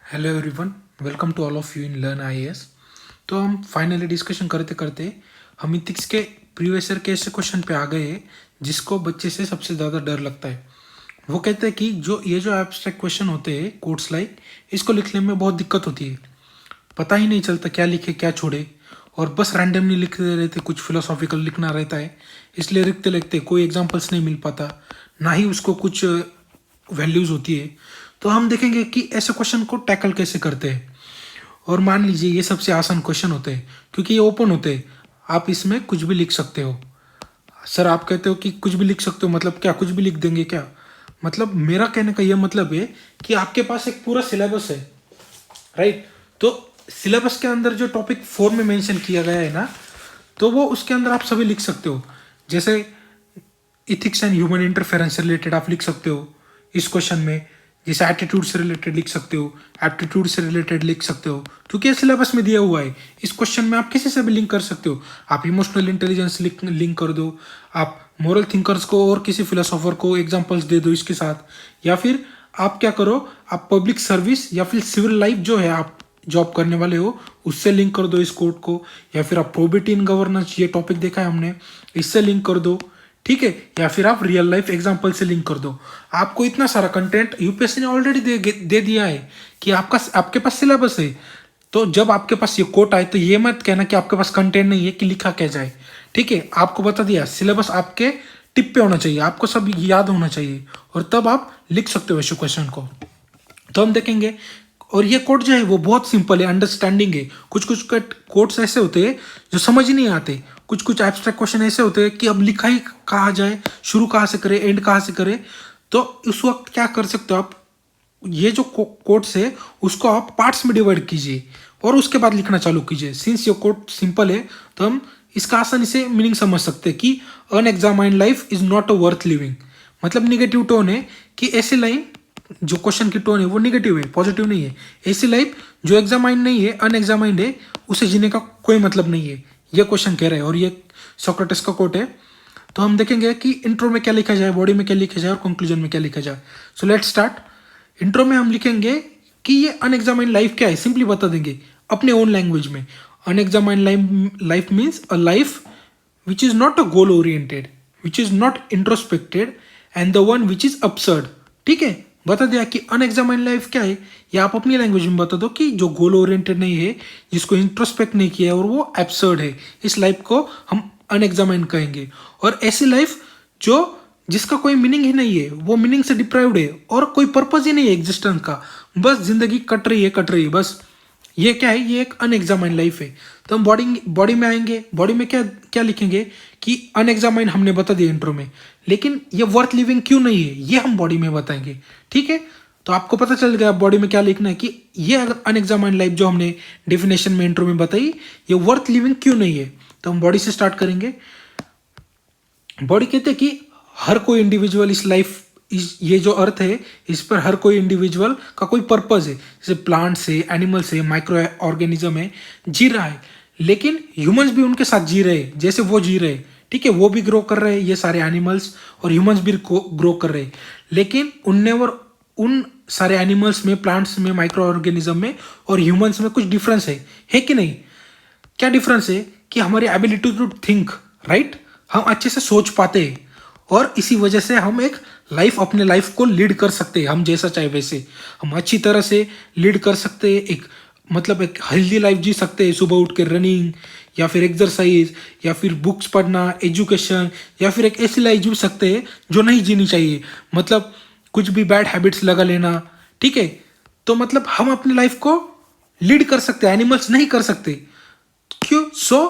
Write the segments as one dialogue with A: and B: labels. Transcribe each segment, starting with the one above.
A: Hello everyone, welcome to all of you in learn IAS. तो हम finally discussion करते करते हम इथिक्स के प्रीवियस ईयर के ऐसे क्वेश्चन पे आ गए हैं जिसको बच्चे से सबसे ज़्यादा डर लगता है। वो कहते हैं कि जो एब्स्ट्रैक्ट क्वेश्चन होते हैं कोट्स लाइक, इसको लिखने में बहुत दिक्कत होती है। पता ही नहीं चलता क्या लिखे क्या छोड़े, और बस रैंडमली लिखते रहते, कुछ फिलोसॉफिकल लिखना रहता है, इसलिए लिखते लिखते कोई एग्जाम्पल्स नहीं मिल पाता, ना ही उसको कुछ वैल्यूज़ होती है। तो हम देखेंगे कि ऐसे क्वेश्चन को टैकल कैसे करते हैं। और मान लीजिए ये सबसे आसान क्वेश्चन होते हैं क्योंकि ये ओपन होते हैं, आप इसमें कुछ भी लिख सकते हो। सर आप कहते हो कि कुछ भी लिख सकते हो, मतलब क्या कुछ भी लिख देंगे क्या? मतलब मेरा कहने का ये मतलब है कि आपके पास एक पूरा सिलेबस है, राइट? तो सिलेबस के अंदर जो टॉपिक 4 में मेंशन किया गया है ना, तो वो उसके अंदर आप सभी लिख सकते हो। जैसे इथिक्स एंड ह्यूमन इंटरफेरेंस से रिलेटेड आप लिख सकते हो इस क्वेश्चन में। जैसे एटीट्यूड से रिलेटेड लिख सकते हो, एप्टीट्यूड से रिलेटेड लिख सकते हो, क्योंकि ये सिलेबस में दिया हुआ है। इस क्वेश्चन में आप किसी से भी लिंक कर सकते हो। आप इमोशनल इंटेलिजेंस लिंक कर दो, आप मोरल थिंकर्स को और किसी फिलोसोफर को एग्जांपल्स दे दो इसके साथ, या फिर आप क्या करो, आप पब्लिक सर्विस या फिर सिविल लाइफ जो है, आप जॉब करने वाले हो, उससे लिंक कर दो इस कोड को। या फिर आप प्रोबिटी इन गवर्नेंस, ये टॉपिक देखा है हमने, इससे लिंक कर दो, ठीक है? या फिर आप रियल लाइफ एग्जांपल से लिंक कर दो। आपको इतना सारा कंटेंट यूपीएससी ने ऑलरेडी दे दिया है कि आपके पास सिलेबस है। तो जब आपके पास ये कोट आए तो ये मत कहना कि आपके पास कंटेंट नहीं है कि लिखा क्या जाए, ठीक है? आपको बता दिया, सिलेबस आपके टिप पे होना चाहिए, आपको सब याद होना चाहिए, और तब आप लिख सकते हो इस क्वेश्चन को। तो हम देखेंगे। और ये कोड जो है वो बहुत सिंपल है, अंडरस्टैंडिंग है। कुछ कुछ कोड्स ऐसे होते हैं जो समझ ही नहीं आते, कुछ कुछ एब्स्ट्रैक्ट क्वेश्चन ऐसे होते हैं कि अब लिखा ही कहाँ जाए, शुरू कहाँ से करे, एंड कहाँ से करे। तो उस वक्त क्या कर सकते हो आप, ये जो कोड्स है उसको आप पार्ट्स में डिवाइड कीजिए और उसके बाद लिखना चालू कीजिए। सिंस ये कोड सिंपल है तो हम इसका आसानी से मीनिंग समझ सकते हैं कि unexamined life is not a worth living. मतलब निगेटिव टोन है कि ऐसी लाइन, जो क्वेश्चन की टोन है वो निगेटिव है, पॉजिटिव नहीं है। ऐसी लाइफ जो एग्जामाइंड नहीं है, अनएग्जामाइंड है, उसे जीने का कोई मतलब नहीं है, ये क्वेश्चन कह रहे हैं। और ये सोक्रेटिस का कोट है। तो हम देखेंगे कि इंट्रो में क्या लिखा जाए, बॉडी में क्या लिखा जाए और कंक्लूजन में क्या लिखा जाए। So let's start. इंट्रो में हम लिखेंगे कि ये अनएग्जामाइंड लाइफ क्या है, सिंपली बता देंगे अपने ओन लैंग्वेज में। Unexamined life means a life which is not a goal oriented, which is not introspected and the one which is absurd। ठीक है, बता दिया कि अनएग्जामाइंड लाइफ क्या है, या आप अपनी लैंग्वेज में बता दो कि जो गोल ओरिएंटेड नहीं है, जिसको इंट्रोस्पेक्ट नहीं किया है और वो एब्सर्ड है, इस लाइफ को हम अनएग्जामाइंड कहेंगे। और ऐसी लाइफ जो जिसका कोई मीनिंग ही नहीं है, वो मीनिंग से डिप्राइव्ड है और कोई पर्पज ही नहीं है एग्जिस्टेंस का, बस जिंदगी कट रही है बस। ये क्या है, ये एक अनएग्जामाइंड लाइफ है। तो हम बॉडी में आएंगे। बॉडी में क्या क्या लिखेंगे कि अनएग्जामाइंड हमने बता दिया इंट्रो में, लेकिन ये वर्थ लिविंग क्यों नहीं है ये हम बॉडी में बताएंगे, ठीक है? तो आपको पता चल गया बॉडी में क्या लिखना है कि ये अनएग्जामाइंड लाइफ जो हमने डेफिनेशन में इंट्रो में बताई, ये वर्थ लिविंग क्यों नहीं है। तो हम बॉडी से स्टार्ट करेंगे। बॉडी कहते हैं कि हर कोई इंडिविजुअल इस लाइफ, ये जो अर्थ है, इस पर हर कोई इंडिविजुअल का कोई पर्पज है। जैसे प्लांट्स है, एनिमल्स है, माइक्रो ऑर्गेनिज्म है, जी रहा है, लेकिन ह्यूमंस भी उनके साथ जी रहे हैं जैसे वो जी रहे हैं, ठीक है? वो भी ग्रो कर रहे हैं, ये सारे एनिमल्स, और ह्यूमंस भी ग्रो कर रहे हैं। लेकिन उन सारे एनिमल्स में, प्लांट्स में, माइक्रो ऑर्गेनिज्म में और ह्यूमंस में कुछ डिफरेंस है कि नहीं? क्या डिफरेंस है कि हमारी एबिलिटी टू थिंक, राइट, हम अच्छे से सोच पाते हैं, और इसी वजह से हम एक लाइफ, अपने लाइफ को लीड कर सकते हैं, हम जैसा चाहे वैसे हम अच्छी तरह से लीड कर सकते हैं। एक मतलब एक हेल्दी लाइफ जी सकते हैं, सुबह उठ के रनिंग या फिर एक्सरसाइज या फिर बुक्स पढ़ना, एजुकेशन, या फिर एक ऐसी लाइफ जी सकते हैं जो नहीं जीनी चाहिए, मतलब कुछ भी बैड हैबिट्स लगा लेना, ठीक है? तो मतलब हम अपनी लाइफ को लीड कर सकते हैं, एनिमल्स नहीं कर सकते। क्यों? So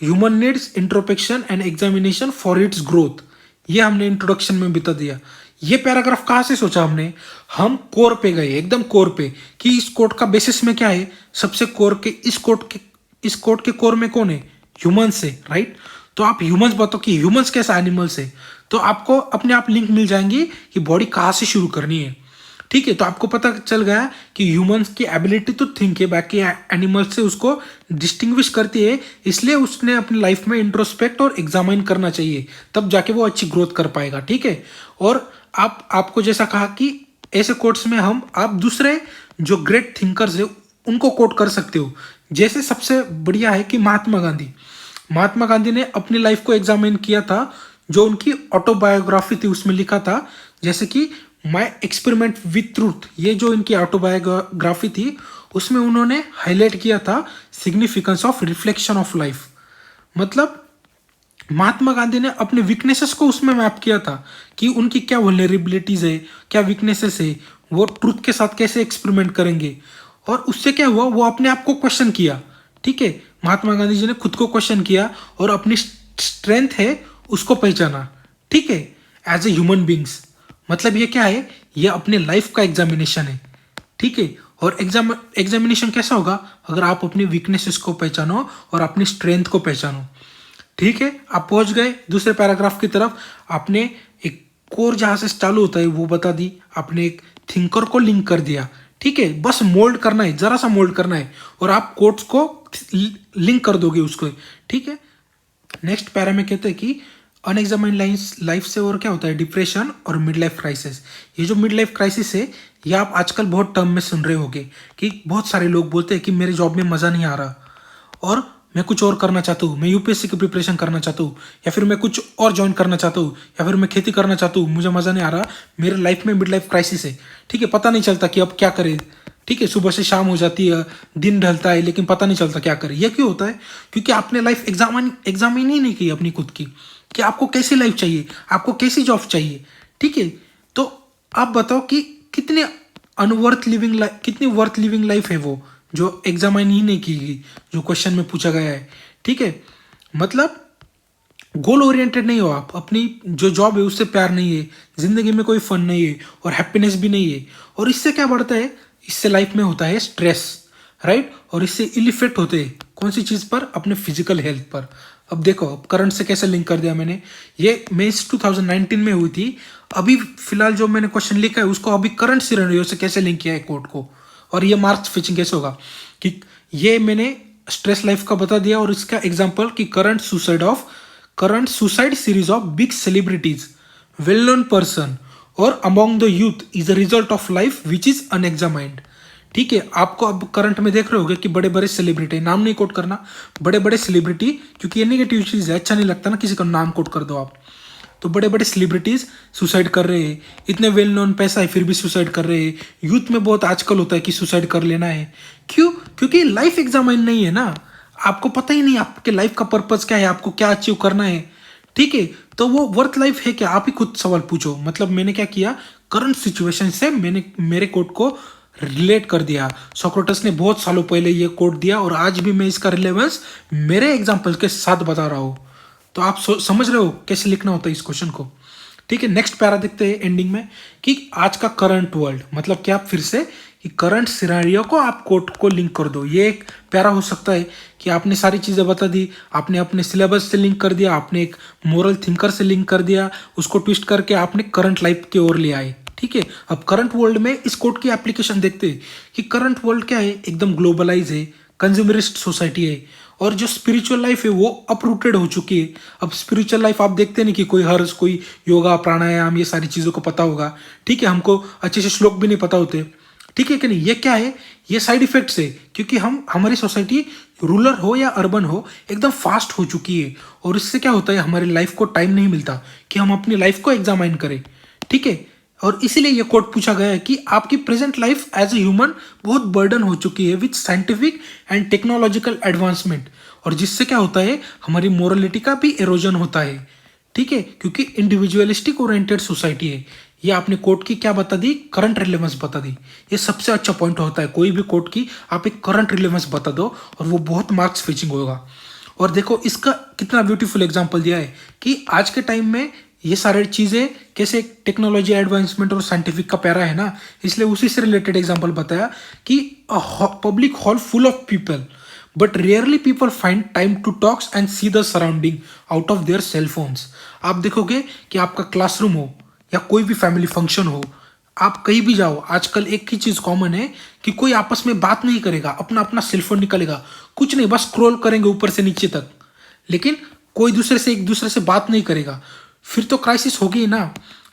A: human needs introspection and examination for its growth, ये हमने इंट्रोडक्शन में बता दिया। ये पैराग्राफ कहाँ से सोचा हमने? हम कोर पे गए, एकदम कोर पे, कि इस कोड का बेसिस में क्या है, सबसे कोर के इस कोड के कोर में कौन है? ह्यूमंस है, राइट? तो आप ह्यूमंस बताओ कि ह्यूमंस कैसा एनिमल्स है, तो आपको अपने आप लिंक मिल जाएंगी कि बॉडी कहाँ से शुरू करनी है, ठीक है? तो आपको पता चल गया कि ह्यूमंस की एबिलिटी तो थिंक है, बाकी एनिमल्स से उसको डिस्टिंग्विश करती है, इसलिए उसने अपनी लाइफ में इंट्रोस्पेक्ट और एग्जामाइन करना चाहिए, तब जाके वो अच्छी ग्रोथ कर पाएगा, ठीक है? और आपको जैसा कहा कि ऐसे कोर्ट्स में आप दूसरे जो ग्रेट थिंकर्स है उनको कोट कर सकते हो। जैसे सबसे बढ़िया है कि महात्मा गांधी ने अपनी लाइफ को एग्जामिन किया था, जो उनकी ऑटोबायोग्राफी थी उसमें लिखा था, जैसे कि माई एक्सपेरिमेंट विथ ट्रूथ, ये जो इनकी ऑटोबायोग्राफी थी उसमें उन्होंने हाईलाइट किया था significance of reflection of life. मतलब महात्मा गांधी ने अपने वीकनेसेस को उसमें मैप किया था कि उनकी क्या वल्नरेबिलिटीज है, क्या वीकनेसेस है, वो ट्रूथ के साथ कैसे एक्सपेरिमेंट करेंगे। और उससे क्या हुआ, वो अपने आप को क्वेश्चन किया। ठीक है, महात्मा गांधी जी ने खुद को क्वेश्चन किया और अपनी स्ट्रेंथ है उसको पहचाना। ठीक है, एज ए ह्यूमन बींग्स। मतलब ये क्या है, ये अपने लाइफ का एग्जामिनेशन है। ठीक है, और एग्जामिनेशन कैसा होगा, अगर आप अपनी वीकनेसेस को पहचानो और अपनी स्ट्रेंथ को पहचानो। ठीक है, आप पहुंच गए दूसरे पैराग्राफ की तरफ। आपने एक कोर जहां से चालू होता है वो बता दी, आपने एक थिंकर को लिंक कर दिया। ठीक है, बस मोल्ड करना है, जरा सा मोल्ड करना है और आप कोट्स को लिंक कर दोगे उसको। ठीक है, नेक्स्ट पैरा में कहते हैं कि अनएग्जामिन्ड लाइफ से और क्या होता है, डिप्रेशन और मिड लाइफ क्राइसिस। ये जो मिड लाइफ क्राइसिस है ये आप आजकल बहुत टर्म में सुन रहे होगे कि बहुत सारे लोग बोलते हैं कि मेरे जॉब में मज़ा नहीं आ रहा और मैं कुछ और करना चाहता हूँ, मैं यूपीएससी की प्रिपरेशन करना चाहता हूँ, या फिर मैं कुछ और ज्वाइन करना चाहता हूँ, या फिर मैं खेती करना चाहता हूँ, मुझे मज़ा नहीं आ रहा, मेरे लाइफ में मिड लाइफ क्राइसिस है। ठीक है, पता नहीं चलता कि अब क्या करें। ठीक है, सुबह से शाम हो जाती है, दिन ढलता है, लेकिन पता नहीं चलता क्या करें। यह क्यों होता है, क्योंकि आपने लाइफ एग्जामिन ही नहीं की अपनी खुद की, कि आपको कैसी लाइफ चाहिए, आपको कैसी जॉब चाहिए। ठीक है, तो आप बताओ कि कितनी वर्थ लिविंग लाइफ है वो, जो एग्जामिन ही नहीं की गई, जो क्वेश्चन में पूछा गया है। ठीक है, मतलब गोल ओरिएंटेड नहीं हो आप, अपनी जो जॉब है उससे प्यार नहीं है, जिंदगी में कोई फन नहीं है और हैप्पीनेस भी नहीं है। और इससे क्या बढ़ता है, इससे लाइफ में होता है स्ट्रेस, राइट। और इससे इल इफेक्ट होते हैं कौन सी चीज़ पर, अपने फिजिकल हेल्थ पर। अब देखो, अब करंट से कैसे लिंक कर दिया मैंने, ये मेंस 2019 में हुई थी। अभी फिलहाल जो मैंने क्वेश्चन लिखा है उसको अभी करंट सिनेरियो से कैसे लिंक किया है कोर्ट को, और ये मार्क्स फिचिंग कैसे होगा, कि ये मैंने स्ट्रेस लाइफ का बता दिया और इसका एग्जांपल कि current suicide series of big celebrities, well known person और among the youth is a result of life which is unexamined. ठीक है, आपको अब करंट में देख रहे होगे कि बड़े बड़े सेलिब्रिटी, नाम नहीं कोट करना, बड़े बड़े सेलिब्रिटी, क्योंकि ये नेगेटिव चीज़ है, अच्छा नहीं लगता ना किसी का नाम कोट कर दो आप। तो बड़े बड़े सेलिब्रिटीज सुसाइड कर रहे हैं, इतने वेल नोन पैसा है फिर भी सुसाइड कर रहे हैं। यूथ में बहुत आजकल होता है कि सुसाइड कर लेना है। क्यों, क्योंकि लाइफ एग्जामाइन नहीं है ना, आपको पता ही नहीं आपके लाइफ का पर्पज क्या है, आपको क्या अचीव करना है। ठीक है, तो वो वर्थ लाइफ है क्या, आप ही खुद सवाल पूछो। मतलब मैंने क्या किया, करंट सिचुएशन से मैंने मेरे कोट को रिलेट कर दिया। सोक्रेटिस ने बहुत सालों पहले ये कोट दिया और आज भी मैं इसका रिलेवेंस मेरे एग्जाम्पल के साथ बता रहा हूँ। तो आप समझ रहे हो कैसे लिखना होता है इस क्वेश्चन को। ठीक है, नेक्स्ट पैरा देखते हैं एंडिंग में कि आज का करंट वर्ल्ड, मतलब क्या, फिर से कि करंट सिनेरियो को आप कोट को लिंक कर दो। ये एक पैरा हो सकता है कि आपने सारी चीज़ें बता दी, आपने अपने सिलेबस से लिंक कर दिया, आपने एक मोरल थिंकर से लिंक कर दिया, उसको ट्विस्ट करके आपने करंट लाइफ की ओर ले आए। ठीक है, अब करंट वर्ल्ड में इस कोट की एप्लीकेशन देखते हैं कि करंट वर्ल्ड क्या है, एकदम ग्लोबलाइज है, कंज्यूमरिस्ट सोसाइटी है, और जो स्पिरिचुअल लाइफ है वो अपरूटेड हो चुकी है। अब स्पिरिचुअल लाइफ आप देखते नहीं कि कोई योगा प्राणायाम ये सारी चीज़ों को पता होगा। ठीक है, हमको अच्छे से श्लोक भी नहीं पता होते। ठीक है कि नहीं, ये क्या है, ये साइड इफेक्ट्स है, क्योंकि हमारी सोसाइटी रूरल हो या अर्बन हो एकदम फास्ट हो चुकी है, और इससे क्या होता है, हमारी लाइफ को टाइम नहीं मिलता कि हम अपनी लाइफ को एग्जामाइन करें। ठीक है, और इसीलिए ये कोट पूछा गया है कि आपकी present life as a human बहुत बर्डन हो चुकी है with scientific and technological advancement, और जिससे क्या होता है, हमारी मोरलिटी का भी एरोजन होता है। ठीक है, क्योंकि इंडिविजुअलिस्टिक ओरिएंटेड सोसाइटी है। ये आपने कोर्ट की क्या बता दी, करंट रिलेवेंस बता दी। ये सबसे अच्छा पॉइंट होता है, कोई भी कोर्ट की आप एक करंट रिलेवेंस बता दो और वो बहुत मार्क्स फिचिंग होगा। और देखो इसका कितना ब्यूटीफुल एग्जाम्पल दिया है कि आज के टाइम में ये सारी चीज़ें कैसे टेक्नोलॉजी एडवांसमेंट और साइंटिफिक का पैरा है ना, इसलिए उसी से रिलेटेड एग्जाम्पल बताया कि public hall full of people but rarely people find time to talks and see the surrounding out of their cell phones. आप देखोगे कि आपका क्लासरूम हो या कोई भी फैमिली फंक्शन हो, आप कहीं भी जाओ, आजकल एक ही चीज़ कॉमन है कि कोई आपस में बात नहीं करेगा, अपना अपना सेलफोन निकलेगा, कुछ नहीं, बस स्क्रॉल करेंगे ऊपर से नीचे तक, लेकिन कोई एक दूसरे से बात नहीं करेगा। फिर तो क्राइसिस होगी ना,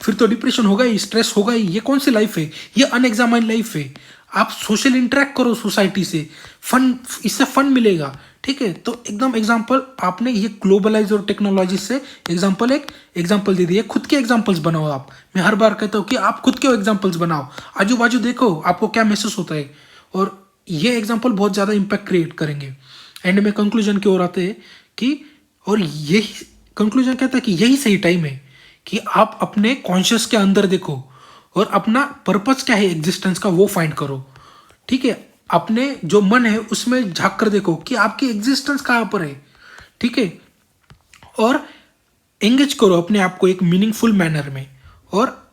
A: फिर तो डिप्रेशन होगा ही, स्ट्रेस होगा ही। ये कौन सी लाइफ है, ये अनएग्जामाइंड लाइफ है। आप सोशल इंटरेक्ट करो सोसाइटी से, फन, इससे फन मिलेगा। ठीक है, तो एकदम एग्जाम्पल आपने ये ग्लोबलाइज और टेक्नोलॉजी से एग्जाम्पल दे दिए। खुद के एग्जाम्पल्स बनाओ आप। मैं हर बार कहता हूँ कि आप खुद के एग्जाम्पल्स बनाओ, आजू बाजू देखो आपको क्या महसूस होता है, और ये एग्जाम्पल बहुत ज़्यादा इम्पैक्ट क्रिएट करेंगे। एंड में कंक्लूजन की ओर आते हैं कि, और यही कंक्लूजन कहता है कि यही सही टाइम है कि आप अपने कॉन्शियस के अंदर देखो और अपना पर्पस क्या है एग्जिस्टेंस का वो फाइंड करो। ठीक है, अपने जो मन है उसमें झांक कर देखो कि आपकी एग्जिस्टेंस कहाँ पर है। ठीक है, और एंगेज करो अपने आप को एक मीनिंगफुल मैनर में, और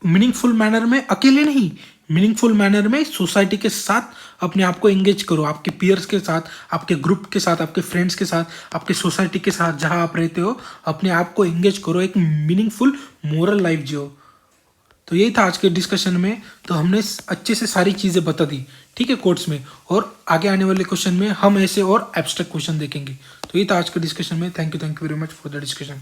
A: मीनिंगफुल मैनर में अकेले नहीं, मीनिंगफुल मैनर में सोसाइटी के साथ अपने आप को एंगेज करो, आपके पीयर्स के साथ, आपके ग्रुप के साथ, आपके फ्रेंड्स के साथ, आपके सोसाइटी के साथ जहां आप रहते हो, अपने आप को एंगेज करो, एक मीनिंगफुल मोरल लाइफ जियो। तो यही था आज के डिस्कशन में। तो हमने अच्छे से सारी चीज़ें बता दी, ठीक है, कोर्ट्स में, और आगे आने वाले क्वेश्चन में हम ऐसे और एब्स्ट्रैक्ट क्वेश्चन देखेंगे। तो यही था आज के डिस्कशन में। Thank you very much for the discussion.